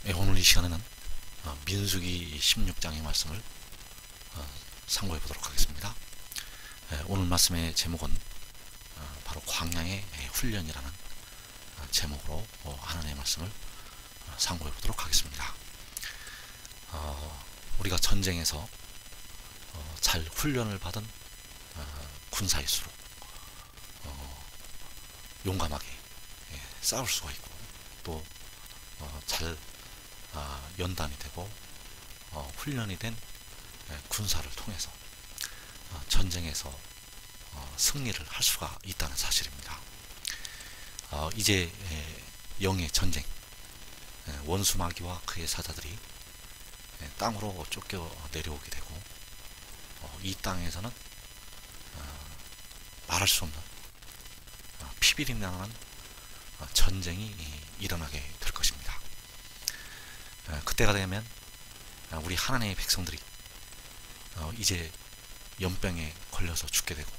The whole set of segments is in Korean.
오늘 이 시간에는 민수기 16장의 말씀을 상고해 보도록 하겠습니다. 오늘 말씀의 제목은 바로 광야의 훈련이라는 제목으로 하나님의 말씀을 상고해 보도록 하겠습니다. 우리가 전쟁에서 잘 훈련을 받은 군사일수록 용감하게 싸울 수가 있고 또 잘 연단이 되고 훈련이 된 군사를 통해서 전쟁에서 승리를 할 수가 있다는 사실입니다. 이제 영의 전쟁, 원수 마귀와 그의 사자들이 땅으로 쫓겨 내려오게 되고 이 땅에서는 말할 수 없는 피비림 나는 전쟁이 일어나게 될 것입니다. 그때가 되면 우리 하나님의 백성들이 이제 연병에 걸려서 죽게 되고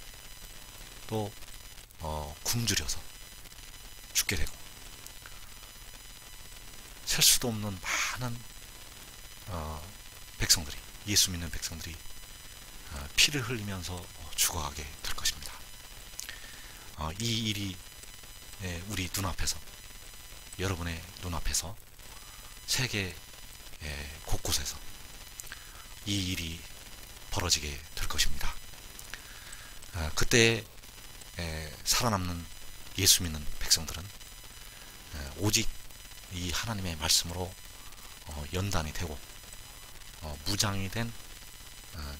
또 굶주려서 죽게 되고 셀 수도 없는 많은 백성들이, 예수 믿는 백성들이 피를 흘리면서 죽어가게 될 것입니다. 이 일이 우리 눈앞에서, 여러분의 눈앞에서 세계 곳곳에서 이 일이 벌어지게 될 것입니다. 그때 살아남는 예수 믿는 백성들은 오직 이 하나님의 말씀으로 연단이 되고 무장이 된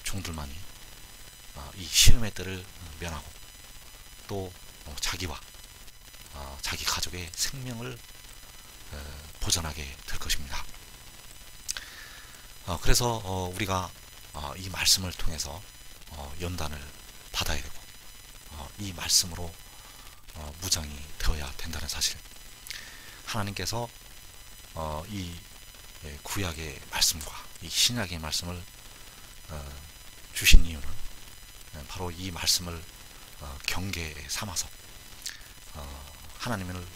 종들만이 이 시험의 때를 면하고 또 자기와 자기 가족의 생명을 보전하게 될 것입니다. 그래서 우리가 이 말씀을 통해서 연단을 받아야 되고 이 말씀으로 무장이 되어야 된다는 사실, 하나님께서 이 구약의 말씀과 이 신약의 말씀을 주신 이유는 바로 이 말씀을 경계에 삼아서 하나님을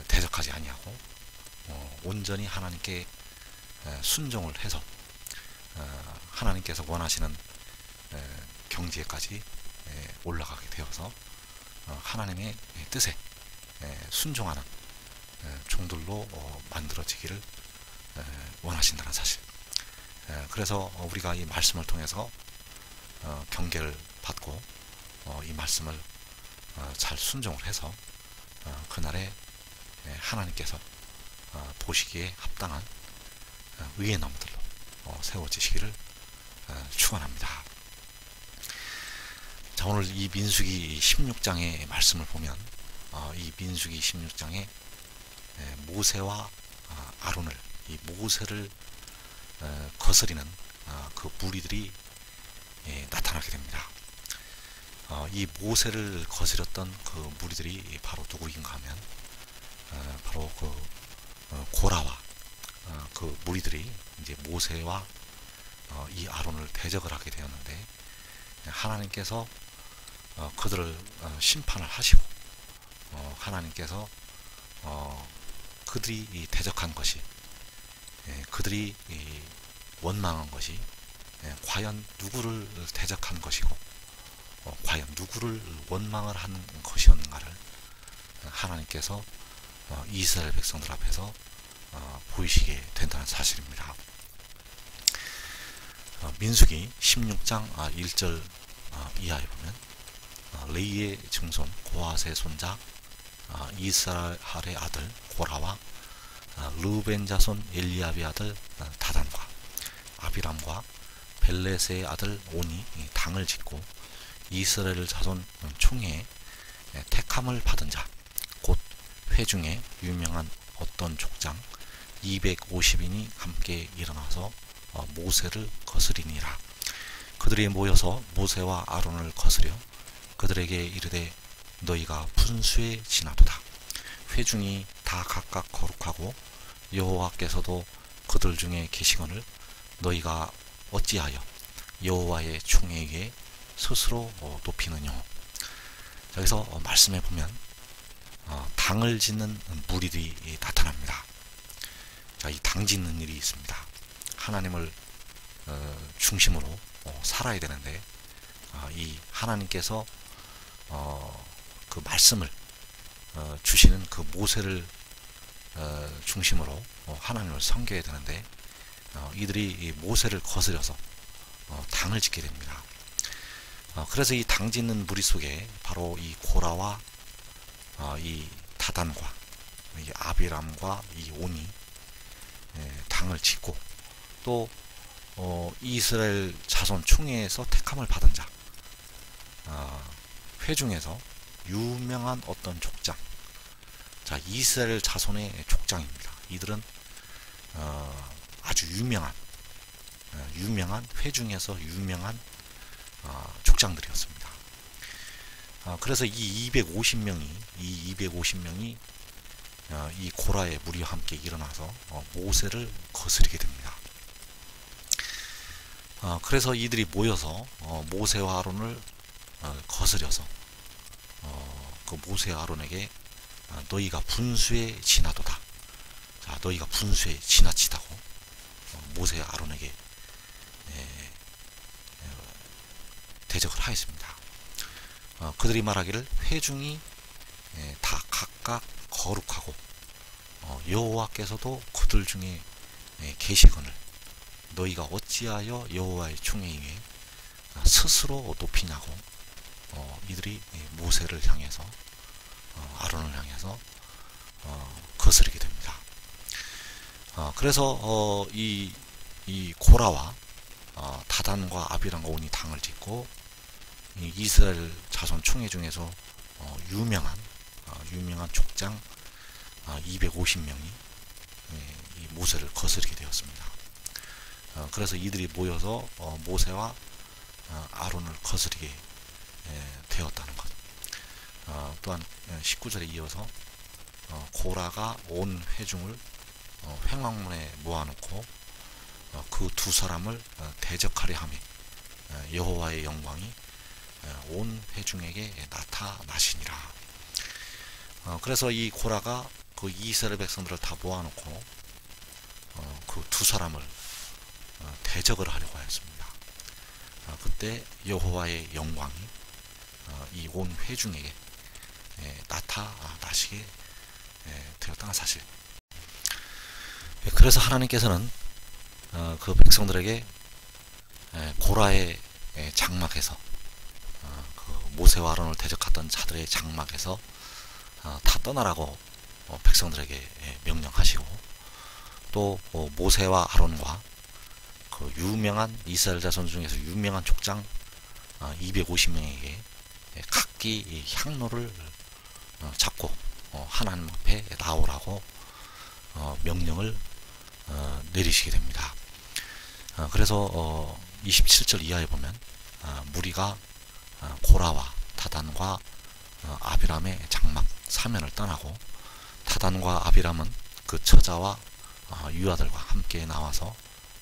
대적하지 아니하고 온전히 하나님께 순종을 해서 하나님께서 원하시는 경지에까지 올라가게 되어서 하나님의 뜻에 순종하는 종들로 만들어지기를 원하신다는 사실. 그래서 우리가 이 말씀을 통해서 경계를 받고 이 말씀을 잘 순종을 해서 그날에 하나님께서 보시기에 합당한 의의 나무들로 세워지시기를 축원합니다. 자, 오늘 이 민수기 16장의 말씀을 보면 이 민수기 16장에 모세와 아론을, 이 모세를 거스리는 그 무리들이 나타나게 됩니다. 이 모세를 거스렸던 그 무리들이 바로 누구인가 하면 바로 그 고라와 그 무리들이 이제 모세와 이 아론을 대적을 하게 되었는데, 하나님께서 그들을 심판을 하시고 하나님께서 그들이 대적한 것이, 그들이 원망한 것이 과연 누구를 대적한 것이고 과연 누구를 원망을 한 것이었는가를 하나님께서 이스라엘 백성들 앞에서 보이시게 된다는 사실입니다. 민수기 16장 1절 이하에 보면 레이의 증손 고핫의 손자 이스라엘의 아들 고라와 르벤 자손 엘리압의 아들 다단과 아비람과 벨레스의 아들 온이 당을 짓고 이스라엘 자손 총회에 택함을 받은 자, 곧 회중에 유명한 어떤 족장 250인이 함께 일어나서 모세를 거스리니라. 그들이 모여서 모세와 아론을 거스려 그들에게 이르되 너희가 분수에 지나도다. 회중이 다 각각 거룩하고 여호와께서도 그들 중에 계시거늘 너희가 어찌하여 여호와의 총회에 스스로 높이느냐. 여기서 말씀해 보면 당을 짓는 무리들이 나타납니다. 자, 이 당짓는 일이 있습니다. 하나님을 중심으로 살아야 되는데, 이 하나님께서 그 말씀을 주시는 그 모세를 중심으로 하나님을 섬겨야 되는데, 이들이 이 모세를 거스려서 당을 짓게 됩니다. 그래서 이 당 짓는 무리 속에 바로 이 고라와 이 다단과 이 아비람과 이 온이 당을 짓고, 또 이스라엘 자손 총회에서 택함을 받은 자, 회중에서 유명한 어떤 족장, 자, 이스라엘 자손의 족장입니다. 이들은 아주 유명한 회중에서 유명한 족장들이었습니다. 그래서 이 250명이 이 고라의 무리와 함께 일어나서 모세를 거스르게 됩니다. 그래서 이들이 모여서 모세와 아론을 거스려서 그 모세와 아론에게 너희가 분수에 지나도다. 자, 너희가 분수에 지나치다고 모세와 아론에게 대적을 하였습니다. 그들이 말하기를 회중이 다 각각 거룩하고 여호와께서도 그들 중에 계시거늘 너희가 어찌하여 여호와의 총회 위에 스스로 높이냐고 이들이 모세를 향해서 아론을 향해서 거스르게 됩니다. 그래서 이 고라와 다단과 아비람과 온이 당을 짓고, 이 이스라엘 자손 총회 중에서 유명한 족장 250명이 이 모세를 거스르게 되었습니다. 그래서 이들이 모여서 모세와 아론을 거스르게 되었다는 것. 또한 19절에 이어서 고라가 온 회중을 회막문에 모아놓고 그 두 사람을 대적하려 하며 여호와의 영광이 온 회중에게 나타나시니라. 그래서 이 고라가 그 이스라엘 백성들을 다 모아놓고 그 두 사람을 대적을 하려고 하였습니다. 그때 여호와의 영광이 이 온 회중에게 나타나시게 되었다는 사실. 그래서 하나님께서는 그 백성들에게 고라의 장막에서 그 모세와 아론을 대적하던 자들의 장막에서 다 떠나라고 백성들에게 명령하시고, 또 모세와 아론과 그 유명한 이스라엘 자손 중에서 유명한 족장 250명에게 각기 향로를 잡고 하나님 앞에 나오라고 명령을 내리시게 됩니다. 그래서 27절 이하에 보면 무리가 고라와 다단과 아비람의 장막 사면을 떠나고, 다단과 아비람은 그 처자와 유아들과 함께 나와서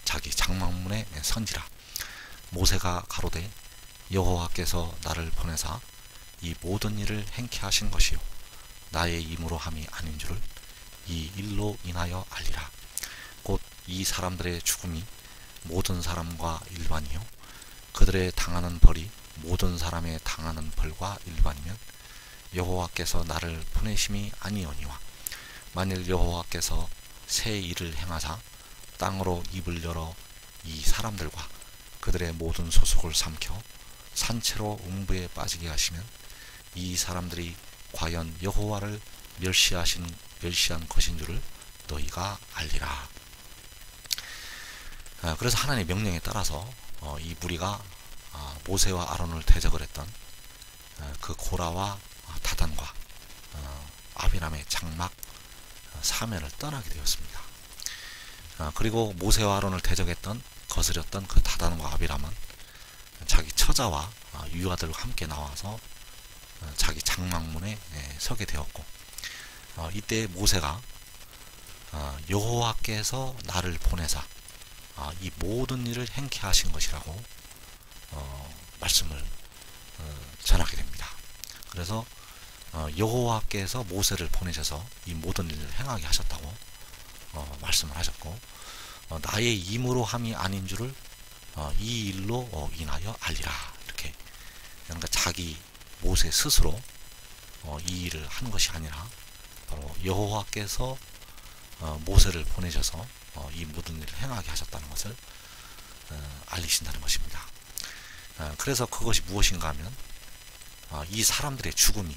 자기 장막문에 선지라. 모세가 가로되 여호와께서 나를 보내사 이 모든 일을 행케 하신 것이요 나의 힘으로 함이 아닌 줄을 이 일로 인하여 알리라. 곧 이 사람들의 죽음이 모든 사람과 일반이요 그들의 당하는 벌이 모든 사람의 당하는 벌과 일반이면 여호와께서 나를 보내심이 아니오니와, 만일 여호와께서 새 일을 행하사 땅으로 입을 열어 이 사람들과 그들의 모든 소속을 삼켜 산채로 음부에 빠지게 하시면 이 사람들이 과연 여호와를 멸시한 것인 줄을 너희가 알리라. 그래서 하나님의 명령에 따라서 이 무리가 모세와 아론을 대적을 했던 그 고라와 다단과 아비람의 장막 사면을 떠나게 되었습니다. 그리고 모세와 아론을 대적했던 거스렸던 그 다단과 아비람은 자기 처자와 유아들과 함께 나와서 자기 장막문에 서게 되었고, 이때 모세가 여호와께서 나를 보내사 이 모든 일을 행케 하신 것이라고 말씀을 전하게 됩니다. 그래서 여호와께서 모세를 보내셔서 이 모든 일을 행하게 하셨다고 말씀을 하셨고, 나의 임으로 함이 아닌 줄을 이 일로 인하여 알리라. 이렇게, 그러니까 자기 모세 스스로 이 일을 한 것이 아니라 바로 여호와께서 모세를 보내셔서 이 모든 일을 행하게 하셨다는 것을 알리신다는 것입니다. 그래서 그것이 무엇인가 하면 이 사람들의 죽음이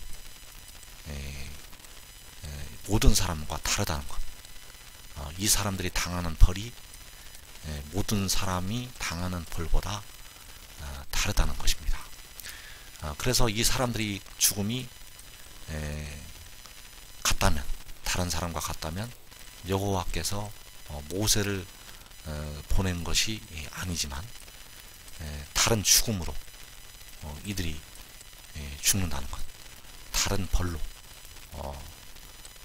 모든 사람과 다르다는 것, 이 사람들이 당하는 벌이 모든 사람이 당하는 벌보다 다르다는 것입니다. 그래서 이 사람들이 죽음이 같다면, 다른 사람과 같다면 여호와께서 모세를 보낸 것이 아니지만 다른 죽음으로 이들이 죽는다는 것, 다른 벌로,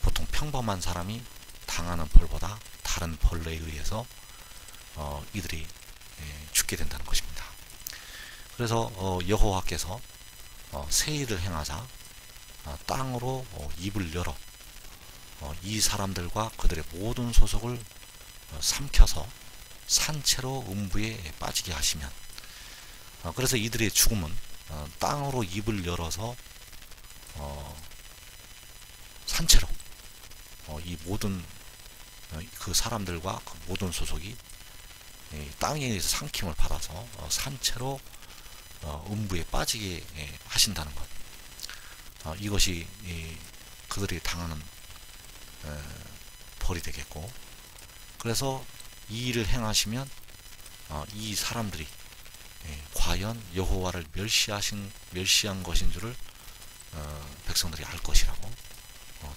보통 평범한 사람이 당하는 벌보다 다른 벌에 의해서 이들이 죽게 된다는 것입니다. 그래서 여호와께서 새 일을 행하자 땅으로 입을 열어 이 사람들과 그들의 모든 소속을 삼켜서 산채로 음부에 빠지게 하시면, 그래서 이들의 죽음은 땅으로 입을 열어서 산채로 이 모든 그 사람들과 그 모든 소속이 땅에 의해서 삼킴을 받아서 산채로 음부에 빠지게 하신다는 것, 이것이 그들이 당하는 벌이 되겠고, 그래서 이 일을 행하시면 이 사람들이 과연 여호와를 멸시한 것인 줄을 백성들이 알 것이라고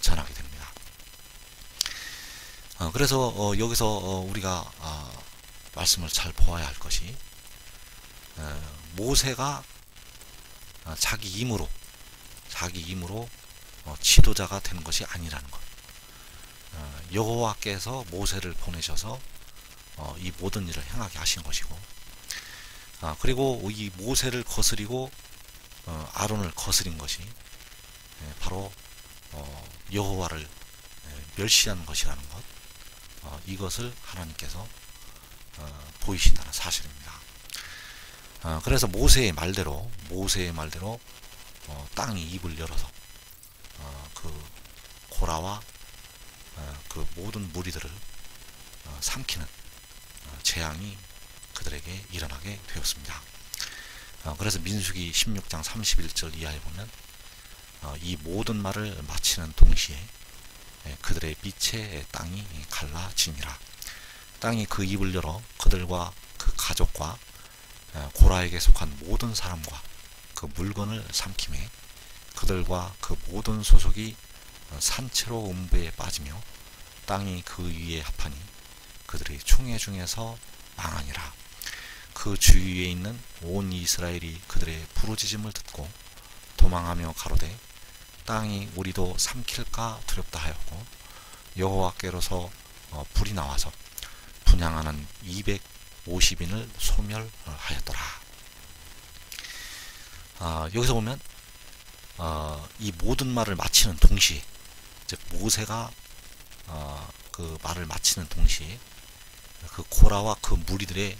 전하게 됩니다. 그래서 여기서 우리가 말씀을 잘 보아야 할 것이, 모세가 자기 힘으로 지도자가 되는 것이 아니라는 것, 여호와께서 모세를 보내셔서 이 모든 일을 행하게 하신 것이고, 그리고 이 모세를 거스리고 아론을 거스린 것이 바로 여호와를 멸시하는 것이라는 것, 이것을 하나님께서 보이신다는 사실입니다. 그래서 모세의 말대로 땅이 입을 열어서 그 고라와 그 모든 무리들을 삼키는 재앙이 그들에게 일어나게 되었습니다. 그래서 민수기 16장 31절 이하에 보면 이 모든 말을 마치는 동시에 그들의 빛의 땅이 갈라지니라. 땅이 그 입을 열어 그들과 그 가족과 고라에게 속한 모든 사람과 그 물건을 삼키매 그들과 그 모든 소속이 산채로 음부에 빠지며 땅이 그 위에 합하니 그들의 총회 중에서 망하니라. 그 주위에 있는 온 이스라엘이 그들의 부르짖음을 듣고 도망하며 가로되 땅이 우리도 삼킬까 두렵다 하였고, 여호와께로서 불이 나와서 분향하는 250인을 소멸하였더라. 여기서 보면 이 모든 말을 마치는 동시에, 즉 모세가 그 말을 마치는 동시에 그 고라와 그 무리들의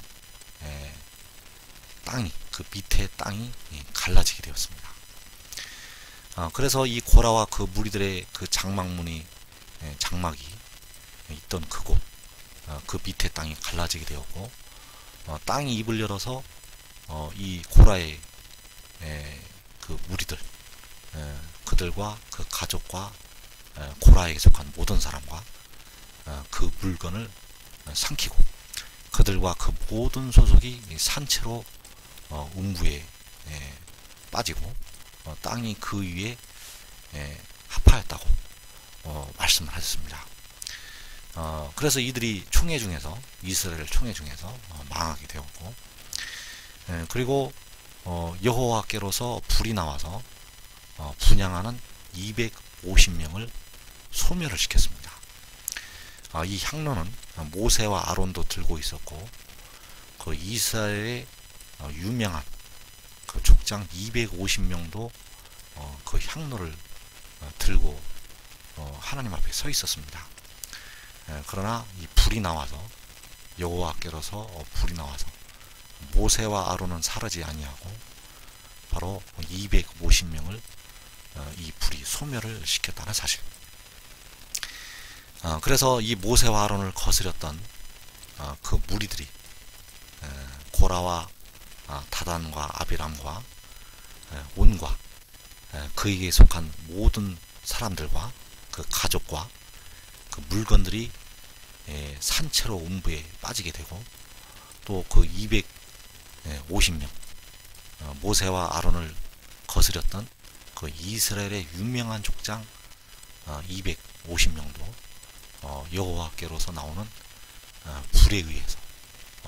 땅이, 그 밑에 땅이 갈라지게 되었습니다. 그래서 이 고라와 그 무리들의 그 장막이 있던 그곳, 그 밑에 땅이 갈라지게 되었고, 땅이 입을 열어서 이 고라의 그 무리들, 그들과 그 가족과 고라에게 속한 모든 사람과 그 물건을 삼키고 그들과 그 모든 소속이 산채로 음부에 빠지고 땅이 그 위에 합하였다고 말씀을 하셨습니다. 그래서 이들이 이스라엘 총회 중에서 망하게 되었고, 그리고 여호와께로서 불이 나와서 분향하는 250명을 소멸을 시켰습니다. 이 향로는 모세와 아론도 들고 있었고, 그 이스라엘의 유명한 그 족장 250명도 그 향로를 들고 하나님 앞에 서 있었습니다. 그러나 이 불이 나와서 여호와께로서 불이 나와서 모세와 아론은 사르지 아니하고 바로 250명을 이 불이 소멸을 시켰다는 사실. 그래서 이 모세와 아론을 거스렸던 그 무리들이 고라와 다단과 아비람과 온과 그에게 속한 모든 사람들과 그 가족과 그 물건들이 산채로 음부에 빠지게 되고, 또 그 250명 모세와 아론을 거스렸던 그 이스라엘의 유명한 족장 250명도 여호와께로서 나오는 불에 의해서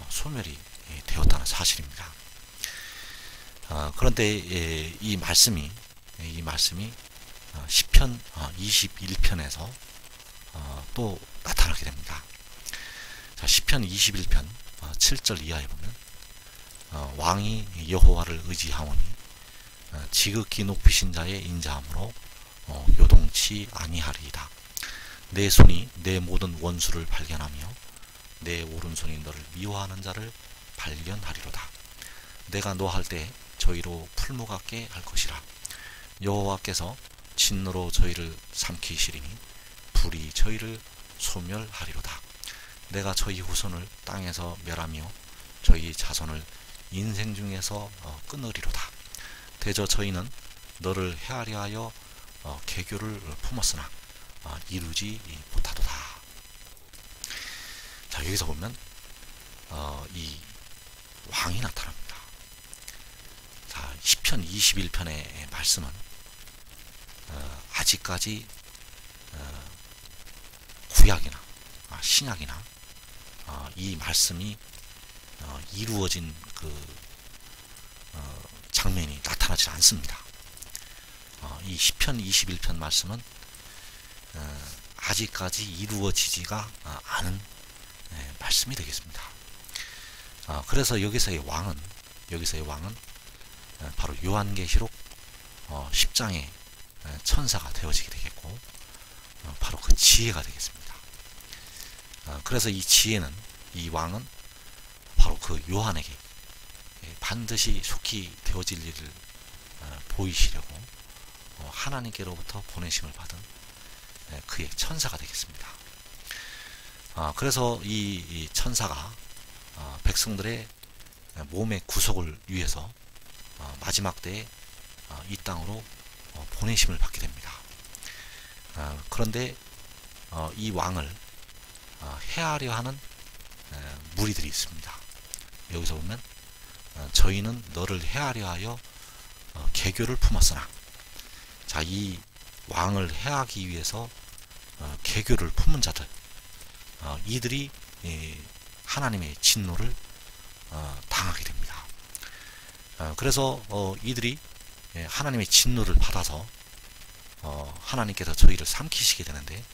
소멸이 되었다는 사실입니다. 그런데 이 말씀이 시편 21편에서 또 나타나게 됩니다. 자, 시편 21편 7절 이하에 보면 왕이 여호와를 의지하오니 지극히 높이신 자의 인자함으로 요동치 아니하리이다. 내 손이 내 모든 원수를 발견하며 내 오른손이 너를 미워하는 자를 발견하리로다. 내가 노할 때 저희로 풀무 같게 할 것이라. 여호와께서 진노로 저희를 삼키시리니 불이 저희를 소멸하리로다. 내가 저희 후손을 땅에서 멸하며 저희 자손을 인생 중에서 끊으리로다. 대저 저희는 너를 헤아려 하여 계교를 품었으나 이루지 못하도다. 자, 여기서 보면 이 왕이 나타납니다. 자, 시편 21편의 말씀은 아직까지 구약이나 신약이나 이 말씀이 이루어진 그 장면이 나타나지 않습니다. 이 시편 21편 말씀은 아직까지 이루어지지가 않은 말씀이 되겠습니다. 그래서 여기서의 왕은 바로 요한계시록 10장의 천사가 되어지게 되겠고, 바로 그 지혜가 되겠습니다. 그래서 이 왕은 바로 그 요한에게 반드시 속히 되어질 일을 보이시려고 하나님께로부터 보내심을 받은 그의 천사가 되겠습니다. 그래서 이 천사가 백성들의 몸의 구속을 위해서 마지막 때에 이 땅으로 보내심을 받게 됩니다. 그런데 이 왕을 해하려 하는 무리들이 있습니다. 여기서 보면 저희는 너를 해하려 하여 계교를 품었으나, 자, 이 왕을 해하기 위해서 계교를 품은 자들, 이들이 하나님의 진노를 당하게 됩니다. 그래서 이들이 하나님의 진노를 받아서 하나님께서 저희를 삼키시게 되는데,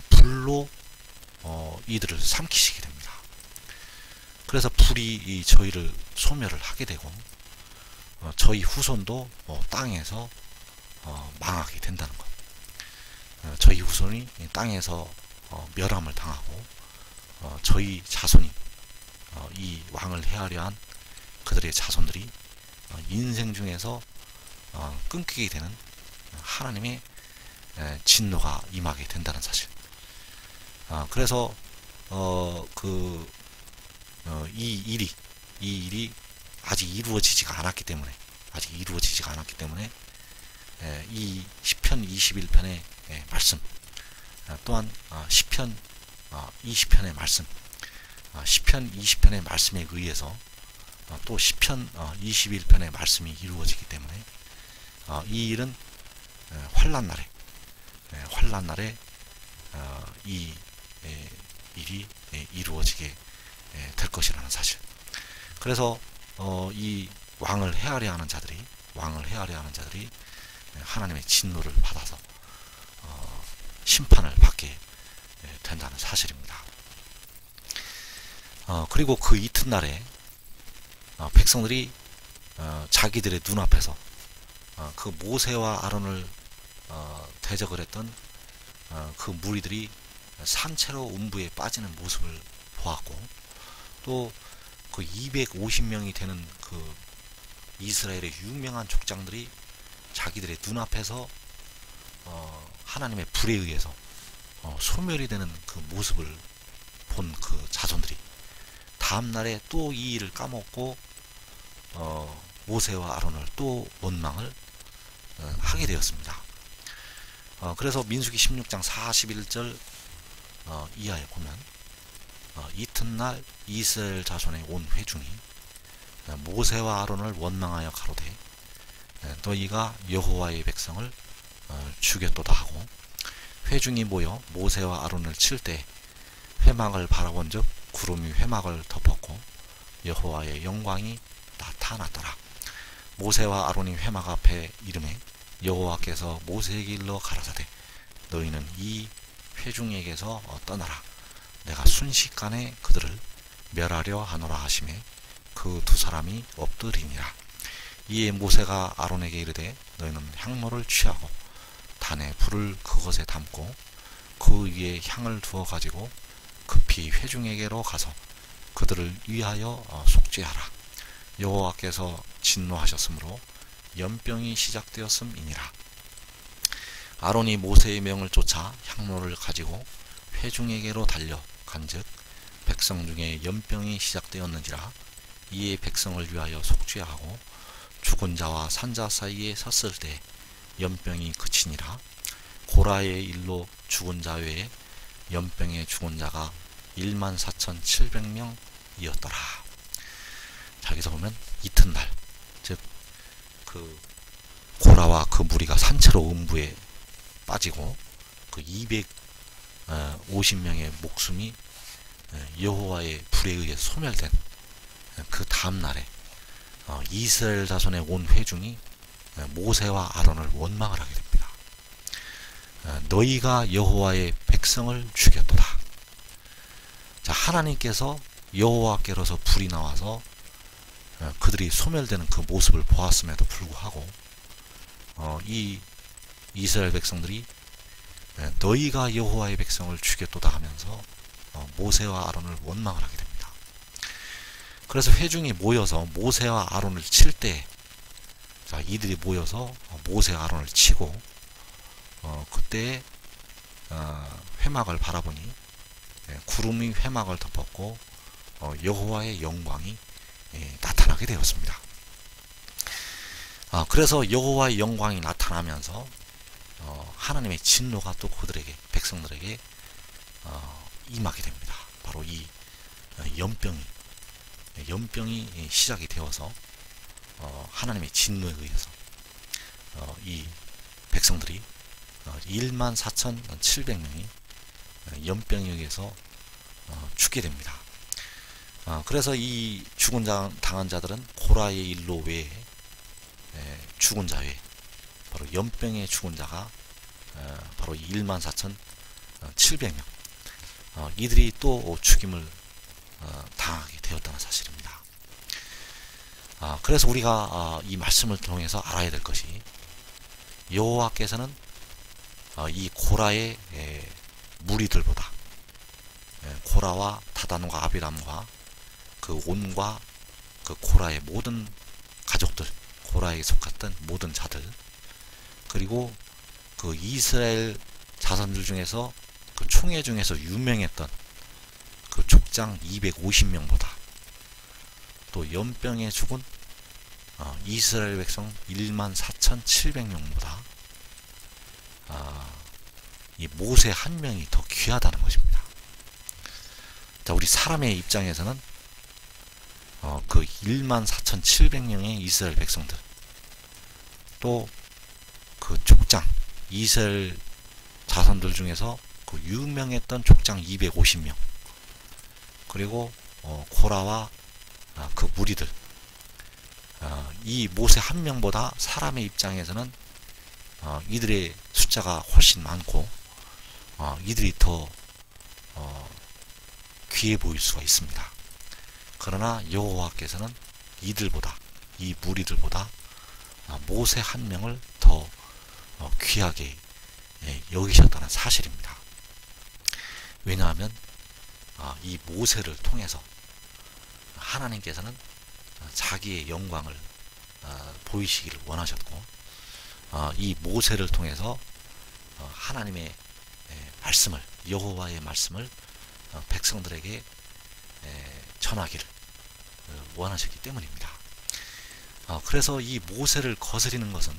불로 이들을 삼키시게 됩니다. 그래서 불이 저희를 소멸을 하게 되고, 저희 후손도 땅에서 망하게 된다는 것. 저희 후손이 땅에서 멸함을 당하고, 저희 자손이 이 왕을 헤아려 한 그들의 자손들이 인생 중에서 끊기게 되는 하나님의 진노가 임하게 된다는 사실. 그래서 이 일이 아직 이루어지지가 않았기 때문에 이 시편 21편의 말씀, 또한 시편 20편의 말씀, 시편 20편의 말씀에 의해서 또 시편 21편의 말씀이 이루어지기 때문에 이 일은 환난날에 이 일이 이루어지게 될 것이라는 사실. 그래서 이 왕을 헤아려 하는 자들이 하나님의 진노를 받아서 심판을 받게 된다는 사실입니다. 그리고 그 이튿날에 백성들이 자기들의 눈앞에서 그 모세와 아론을 대적을 했던 그 무리들이 산채로 음부에 빠지는 모습을 보았고, 또 그 250명이 되는 그 이스라엘의 유명한 족장들이 자기들의 눈앞에서 하나님의 불에 의해서 소멸이 되는 그 모습을 본 그 자손들이 다음날에 또 이 일을 까먹고 모세와 아론을 또 원망을 하게 되었습니다. 그래서 민수기 16장 41절 이하에 보면 이튿날 이스라엘 자손의 온 회중이 모세와 아론을 원망하여 가로되 너희가 여호와의 백성을 죽였도다 하고, 회중이 모여 모세와 아론을 칠 때 회막을 바라본즉 구름이 회막을 덮었고 여호와의 영광이 나타났더라. 모세와 아론이 회막 앞에 이르매 여호와께서 모세에게 일러 가라사대 너희는 이 회중에게서 떠나라. 내가 순식간에 그들을 멸하려 하노라 하시매 그 두 사람이 엎드리니라. 이에 모세가 아론에게 이르되 너희는 향로를 취하고 단에 불을 그것에 담고 그 위에 향을 두어 가지고 급히 회중에게로 가서 그들을 위하여 속죄하라. 여호와께서 진노하셨으므로 연병이 시작되었음이니라. 아론이 모세의 명을 쫓아 향로를 가지고 회중에게로 달려 간즉 백성 중에 연병이 시작되었는지라. 이에 백성을 위하여 속죄하고 죽은 자와 산자 사이에 섰을 때 연병이 그치니라. 고라의 일로 죽은 자 외에 연병에 죽은 자가 14,700명이었더라. 자, 여기서 보면 이튿날, 즉 그 고라와 그 무리가 산채로 음부에 빠지고 그 250명의 목숨이 여호와의 불에 의해 소멸된 그 다음날에 이스라엘 자손의 온 회중이 모세와 아론을 원망을 하게 됩니다. 너희가 여호와의 백성을 죽였도다. 자, 하나님께서 여호와께로서 불이 나와서 그들이 소멸되는 그 모습을 보았음에도 불구하고 이 이스라엘 백성들이 너희가 여호와의 백성을 죽였도다 하면서 모세와 아론을 원망을 하게 됩니다. 그래서 회중이 모여서 모세와 아론을 칠 때, 자, 이들이 모여서 모세와 아론을 치고 그때 회막을 바라보니 구름이 회막을 덮었고 여호와의 영광이 나타나게 되었습니다. 그래서 여호와의 영광이 나타나면서 하나님의 진노가 또 그들에게, 백성들에게 임하게 됩니다. 바로 이 연병이 시작이 되어서 하나님의 진노에 의해서 이 백성들이 14,700명이 연병에 의해서 죽게 됩니다. 그래서 이 죽은 당한 자들은 고라의 일로 외에 죽은 자 외에 바로 연병에 죽은 자가 바로 14,700명 이들이 또 죽임을 당하게 되었다는 사실입니다. 그래서 우리가 이 말씀을 통해서 알아야 될 것이, 여호와께서는 이 고라의 무리들보다 고라와 다단과 아비람과 그 온과 그 고라의 모든 가족들, 고라에 속했던 모든 자들, 그리고 그 이스라엘 자손들 중에서 그 총회 중에서 유명했던 그 족장 250명보다 또 연병에 죽은 이스라엘 백성 14,700명보다 이 모세 한 명이 더 귀하다는 것입니다. 자, 우리 사람의 입장에서는 그 14,700명의 이스라엘 백성들, 또 그 족장 이스라엘 자손들 중에서 그 유명했던 족장 250명, 그리고 고라와 그 무리들, 이 모세 한 명보다 사람의 입장에서는 이들의 숫자가 훨씬 많고 이들이 더 귀해 보일 수가 있습니다. 그러나 여호와께서는 이들보다, 이 무리들보다 모세 한 명을 더 귀하게 여기셨다는 사실입니다. 왜냐하면 이 모세를 통해서 하나님께서는 자기의 영광을 보이시기를 원하셨고, 이 모세를 통해서 하나님의 말씀을, 여호와의 말씀을 백성들에게 전하기를 원하셨기 때문입니다. 그래서 이 모세를 거스리는 것은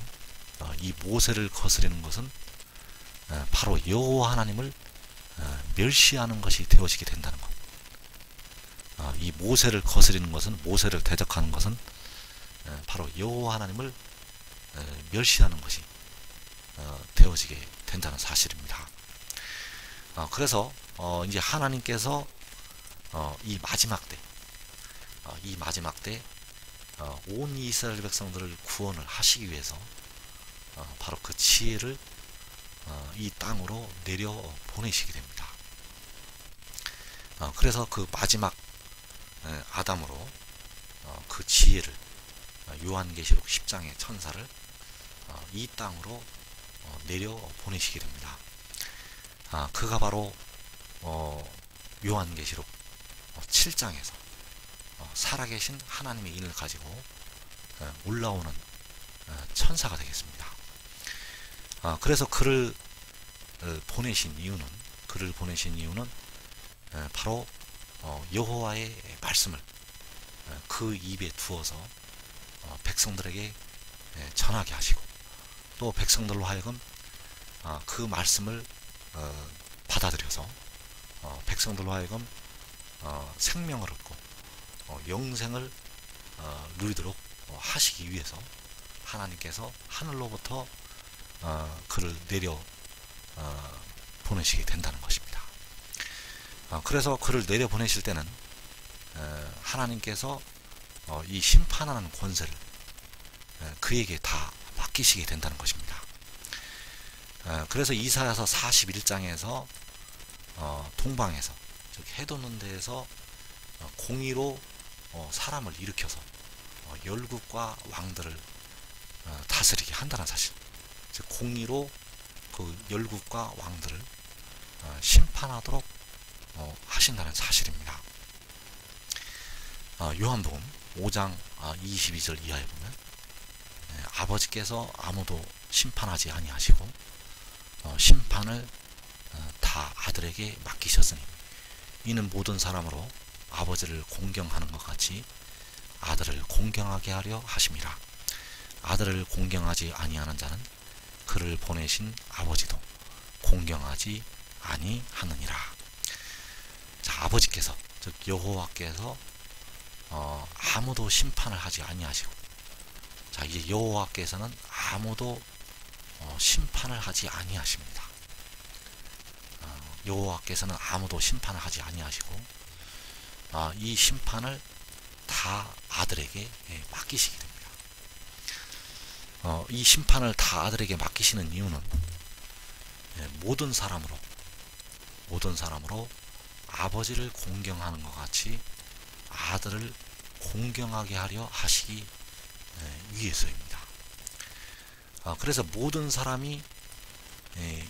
바로 여호와 하나님을 멸시하는 것이 되어지게 된다는 것. 이 모세를 거스리는 것은, 모세를 대적하는 것은 바로 여호와 하나님을 멸시하는 것이 되어지게 된다는 사실입니다. 그래서 이제 하나님께서 이 마지막 때 온 이스라엘 백성들을 구원을 하시기 위해서 바로 그 지혜를 이 땅으로 내려 보내시게 됩니다. 그래서 그 마지막 아담으로 그 지혜를, 요한계시록 10장의 천사를 이 땅으로 내려 보내시게 됩니다. 그가 바로 요한계시록 7장에서 살아계신 하나님의 인을 가지고 올라오는 천사가 되겠습니다. 그래서 그를 보내신 이유는 바로 여호와의 말씀을 그 입에 두어서 백성들에게 전하게 하시고, 또 백성들로 하여금 그 말씀을 받아들여서 백성들로 하여금 생명을 얻고 영생을 누리도록 하시기 위해서 하나님께서 하늘로부터 그를 내려 보내시게 된다는 것입니다. 그래서 그를 내려 보내실 때는 하나님께서 이 심판하는 권세를 그에게 다 맡기시게 된다는 것입니다. 그래서 이사야서 41장에서 동방에서, 즉 해돋는 데에서 공의로 사람을 일으켜서 열국과 왕들을 다스리게 한다는 사실, 즉 공의로 그 열국과 왕들을 심판하도록 하신다는 사실입니다. 요한복음 5장 22절 이하에 보면 아버지께서 아무도 심판하지 아니하시고 심판을 다 아들에게 맡기셨으니 이는 모든 사람으로 아버지를 공경하는 것 같이 아들을 공경하게 하려 하심이라. 아들을 공경하지 아니하는 자는 그를 보내신 아버지도 공경하지 아니하느니라. 자, 아버지께서, 즉 여호와께서 아무도 심판을 하지 아니하시고, 자, 이제 여호와께서는 아무도 심판을 하지 아니하십니다. 여호와께서는 아무도 심판을 하지 아니하시고 이 심판을 다 아들에게 맡기시게 됩니다. 이 심판을 다 아들에게 맡기시는 이유는 모든 사람으로 아버지를 공경하는 것 같이 아들을 공경하게 하려 하시기 위해서입니다. 그래서 모든 사람이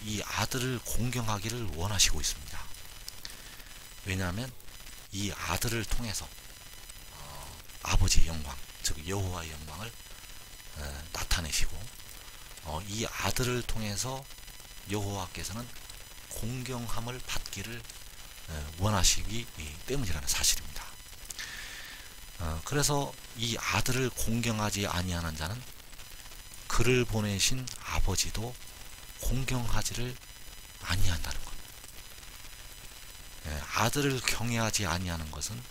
이 아들을 공경하기를 원하시고 있습니다. 왜냐하면 이 아들을 통해서 아버지의 영광, 즉 여호와의 영광을 나타내시고 이 아들을 통해서 여호와께서는 공경함을 받기를 원하시기 때문이라는 사실입니다. 그래서 이 아들을 공경하지 아니하는 자는 그를 보내신 아버지도 공경하지를 아니한다는 것. 아들을 경외하지 아니하는 것은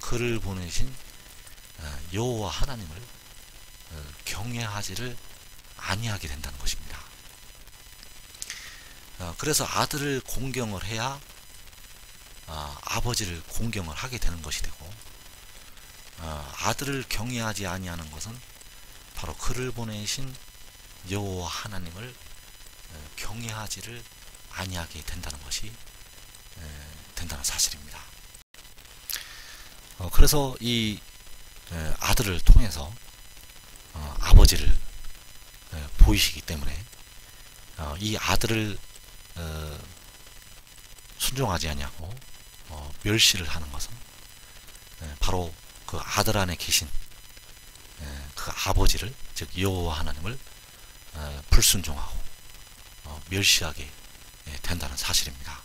그를 보내신 여호와 하나님을 경외하지를 아니하게 된다는 것입니다. 그래서 아들을 공경을 해야 아버지를 공경을 하게 되는 것이 되고, 아들을 경외하지 아니하는 것은 바로 그를 보내신 여호와 하나님을 경외하지를 아니하게 된다는 것이 된다는 사실입니다. 그래서 이 아들을 통해서 아버지를 보이시기 때문에 이 아들을 순종하지 아니하고 멸시를 하는 것은 바로 그 아들 안에 계신 그 아버지를, 즉 여호와 하나님을 불순종하고 멸시하게 된다는 사실입니다.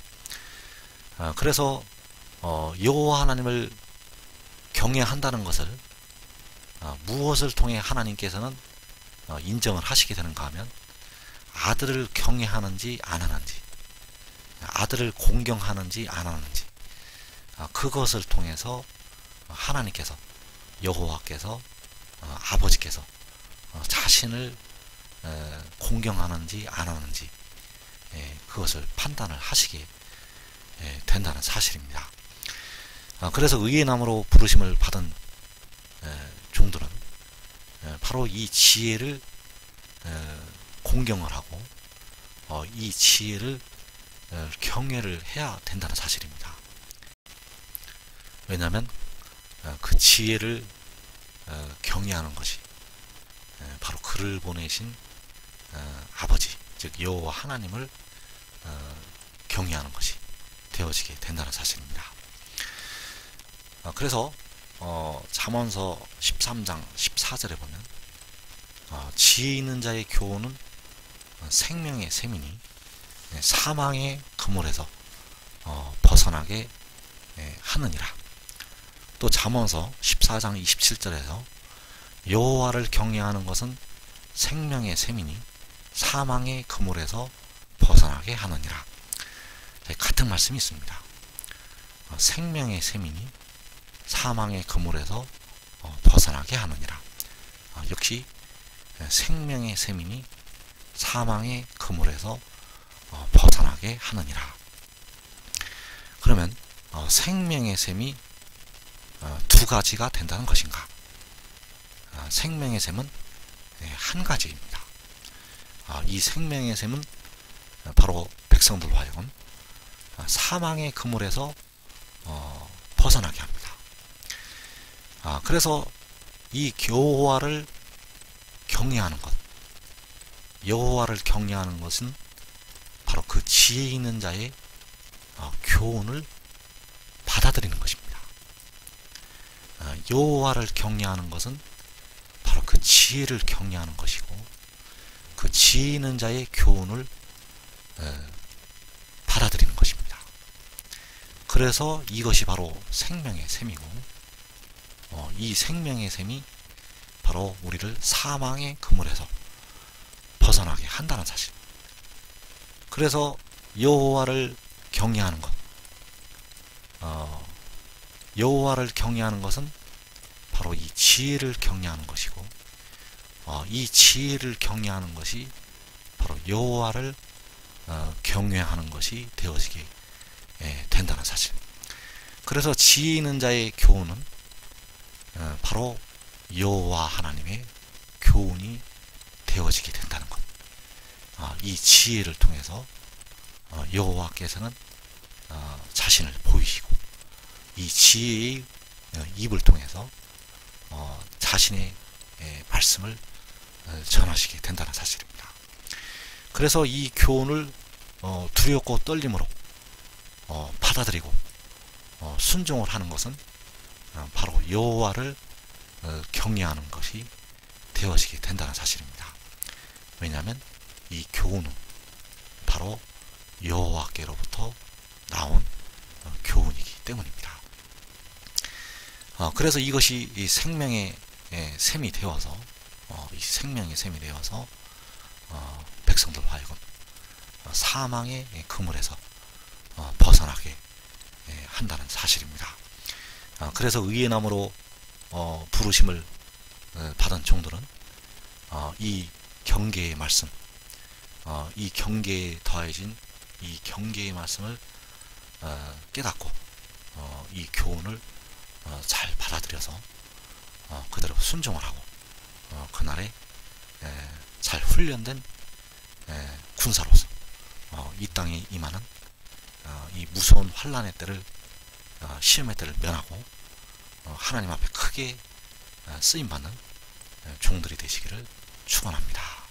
그래서 여호와 하나님을 경외한다는 것을 무엇을 통해 하나님께서는 인정을 하시게 되는가 하면, 아들을 경외하는지 안 하는지, 아들을 공경하는지 안 하는지, 그것을 통해서 하나님께서, 여호와께서, 아버지께서 자신을 공경하는지 안 하는지 그것을 판단을 하시게 된다는 사실입니다. 그래서 의의 나무로 부르심을 받은 종들은 바로 이 지혜를 공경을 하고 이 지혜를 경외를 해야 된다는 사실입니다. 왜냐하면 그 지혜를 경외하는 것이 바로 그를 보내신 아버지, 즉 여호와 하나님을 경외하는 것이 되어지게 된다는 사실입니다. 그래서 잠언서 13장 14절에 보면 지혜 있는 자의 교훈은 생명의 샘이니 사망의 그물에서 벗어나게 하느니라. 또 잠언서 14장 27절에서 여호와를 경외하는 것은 생명의 샘이니 사망의 그물에서 벗어나게 하느니라. 같은 말씀이 있습니다. 생명의 샘이니 사망의 그물에서 벗어나게 하느니라. 역시 생명의 샘이니 사망의 그물에서 벗어나게 하느니라. 그러면 생명의 샘이 두 가지가 된다는 것인가? 생명의 샘은 한 가지입니다. 이 생명의 샘은 바로 백성들로 하여금 사망의 그물에서 벗어나게 합니다. 그래서 이 여호와를 경외하는 것, 여호와를 경외하는 것은 바로 그 지혜 있는 자의 교훈을 받아들이는 것입니다. 여호와를 경외하는 것은 바로 그 지혜를 경외하는 것이고, 그 지혜 있는 자의 교훈을 받아들이는 것입니다. 그래서 이것이 바로 생명의 샘이고, 이 생명의 샘이 바로 우리를 사망의 그물에서 벗어나게 한다는 사실. 그래서 여호와를 경외하는 것, 여호와를 경외하는 것은 바로 이 지혜를 경외하는 것이고, 이 지혜를 경외하는 것이 바로 여호와를 경외하는 것이 되어지게 된다는 사실. 그래서 지혜 있는 자의 교훈은 바로 여호와 하나님의 교훈이 되어지게 된다는 것. 이 지혜를 통해서 여호와께서는 자신을 보이시고, 이 지혜의 입을 통해서 자신의 말씀을 전하시게 된다는 사실입니다. 그래서 이 교훈을 두렵고 떨림으로 받아들이고 순종을 하는 것은 바로 여호와를 경외하는 것이 되어지게 된다는 사실입니다. 왜냐하면 이 교훈은 바로 여호와께로부터 나온 교훈이기 때문입니다. 그래서 이것이 이 생명의 샘이 되어서 이 생명의 샘이 되어서 백성들 하여금 사망의 그물에서 벗어나게 한다는 사실입니다. 그래서 의의 나무로 부르심을 받은 종들은 이 경계의 말씀, 이 경계에 더해진 이 경계의 말씀을 깨닫고 이 교훈을 잘 받아들여서 그대로 순종을 하고 그날에 잘 훈련된 군사로서 이 땅에 임하는 이 무서운 환난의 때를, 시험의 때를 면하고 하나님 앞에 크게 쓰임받는 종들이 되시기를 축원합니다.